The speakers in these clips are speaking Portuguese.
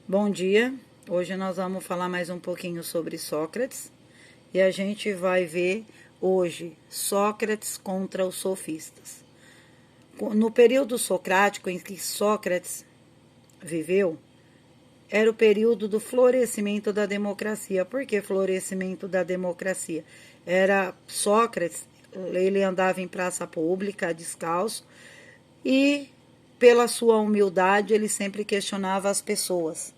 Bom dia, hoje nós vamos falar mais um pouquinho sobre Sócrates e a gente vai ver hoje Sócrates contra os sofistas. No período socrático em que Sócrates viveu, era o período do florescimento da democracia. Por que florescimento da democracia? Era Sócrates, ele andava em praça pública, descalço, e pela sua humildade ele sempre questionava as pessoas.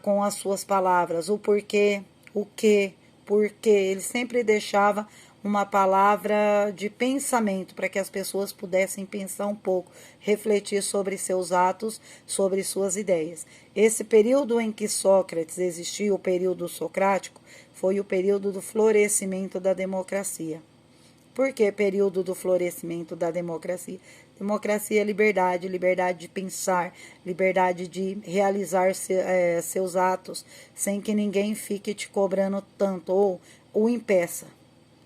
Com as suas palavras, o porquê, o que, porquê. Ele sempre deixava uma palavra de pensamento para que as pessoas pudessem pensar um pouco, refletir sobre seus atos, sobre suas ideias. Esse período em que Sócrates existiu, o período socrático, foi o período do florescimento da democracia. Por que período do florescimento da democracia? Democracia é liberdade, liberdade de pensar, liberdade de realizar seus atos sem que ninguém fique te cobrando tanto ou o impeça.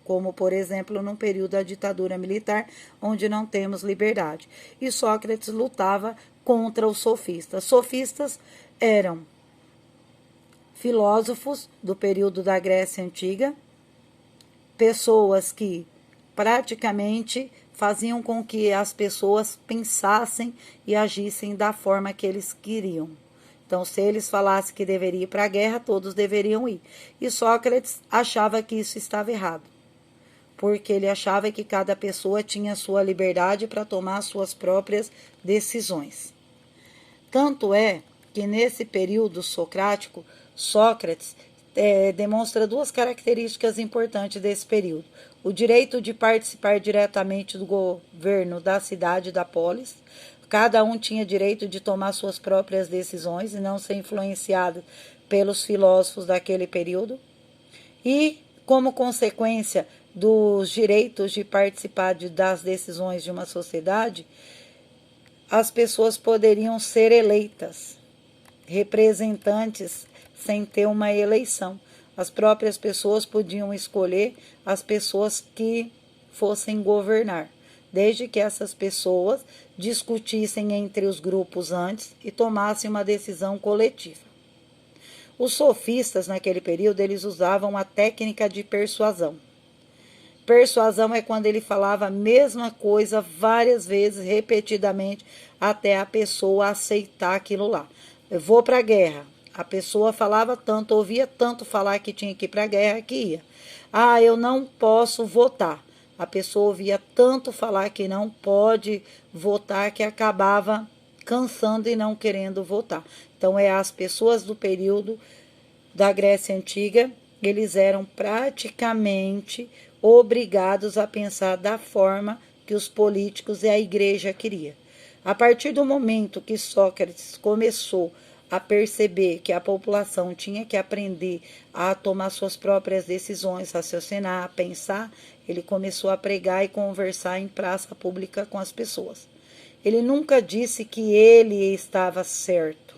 Como, por exemplo, no período da ditadura militar, onde não temos liberdade. E Sócrates lutava contra os sofistas. Sofistas eram filósofos do período da Grécia Antiga, pessoas que praticamente faziam com que as pessoas pensassem e agissem da forma que eles queriam. Então, se eles falassem que deveria ir para a guerra, todos deveriam ir. E Sócrates achava que isso estava errado, porque ele achava que cada pessoa tinha sua liberdade para tomar suas próprias decisões. Tanto é que nesse período socrático, Sócrates demonstra duas características importantes desse período. O direito de participar diretamente do governo da cidade da polis. Cada um tinha direito de tomar suas próprias decisões e não ser influenciado pelos filósofos daquele período. E, como consequência dos direitos de participar das decisões de uma sociedade, as pessoas poderiam ser eleitas, representantes, sem ter uma eleição. As próprias pessoas podiam escolher as pessoas que fossem governar, desde que essas pessoas discutissem entre os grupos antes e tomassem uma decisão coletiva. Os sofistas, naquele período, eles usavam a técnica de persuasão. Persuasão é quando ele falava a mesma coisa várias vezes, repetidamente, até a pessoa aceitar aquilo lá. Eu vou para a guerra. A pessoa falava tanto, ouvia tanto falar que tinha que ir para a guerra que ia. Eu não posso votar. A pessoa ouvia tanto falar que não pode votar que acabava cansando e não querendo votar. Então, as pessoas do período da Grécia Antiga, eles eram praticamente obrigados a pensar da forma que os políticos e a igreja queriam. A partir do momento que Sócrates começou a perceber que a população tinha que aprender a tomar suas próprias decisões, raciocinar, pensar, ele começou a pregar e conversar em praça pública com as pessoas. Ele nunca disse que ele estava certo,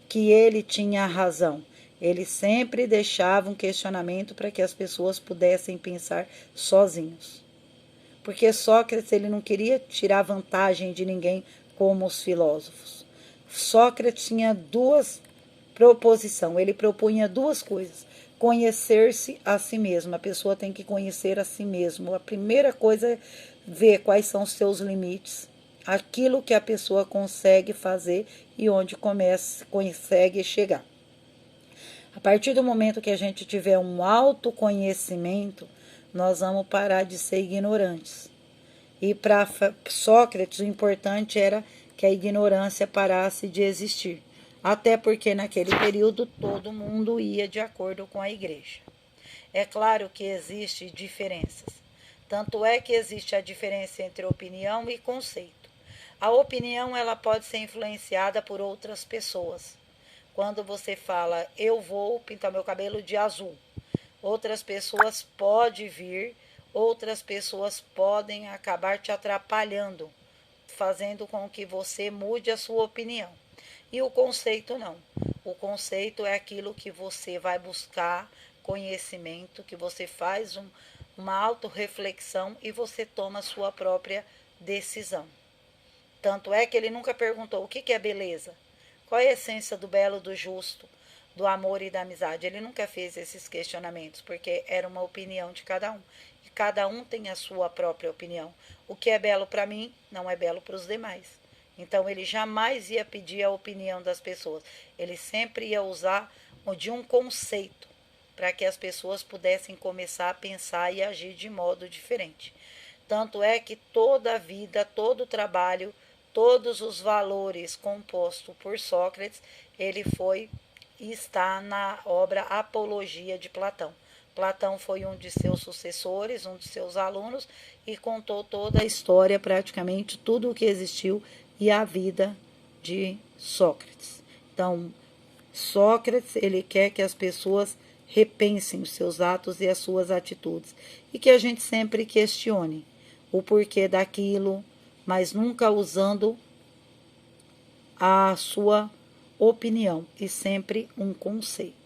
que ele tinha razão. Ele sempre deixava um questionamento para que as pessoas pudessem pensar sozinhos. Porque Sócrates ele não queria tirar vantagem de ninguém como os filósofos. Sócrates tinha duas proposições, ele propunha duas coisas. Conhecer-se a si mesmo, a pessoa tem que conhecer a si mesmo. A primeira coisa é ver quais são os seus limites, aquilo que a pessoa consegue fazer e onde consegue chegar. A partir do momento que a gente tiver um autoconhecimento, nós vamos parar de ser ignorantes. E para Sócrates, o importante era que a ignorância parasse de existir. Até porque naquele período todo mundo ia de acordo com a igreja. É claro que existem diferenças. Tanto é que existe a diferença entre opinião e conceito. A opinião ela pode ser influenciada por outras pessoas. Quando você fala, eu vou pintar meu cabelo de azul, outras pessoas podem vir, outras pessoas podem acabar te atrapalhando, fazendo com que você mude a sua opinião. E o conceito não. O conceito é aquilo que você vai buscar conhecimento, que você faz uma autorreflexão e você toma a sua própria decisão. Tanto é que ele nunca perguntou o que é beleza. Qual é a essência do belo, do justo, do amor e da amizade? Ele nunca fez esses questionamentos, porque era uma opinião de cada um. E cada um tem a sua própria opinião. O que é belo para mim não é belo para os demais. Então ele jamais ia pedir a opinião das pessoas. Ele sempre ia usar de um conceito para que as pessoas pudessem começar a pensar e agir de modo diferente. Tanto é que toda a vida, todo o trabalho, todos os valores compostos por Sócrates, ele foi e está na obra Apologia de Platão. Platão foi um de seus sucessores, um de seus alunos, e contou toda a história, praticamente tudo o que existiu e a vida de Sócrates. Então, Sócrates, ele quer que as pessoas repensem os seus atos e as suas atitudes e que a gente sempre questione o porquê daquilo, mas nunca usando a sua opinião e sempre um conceito.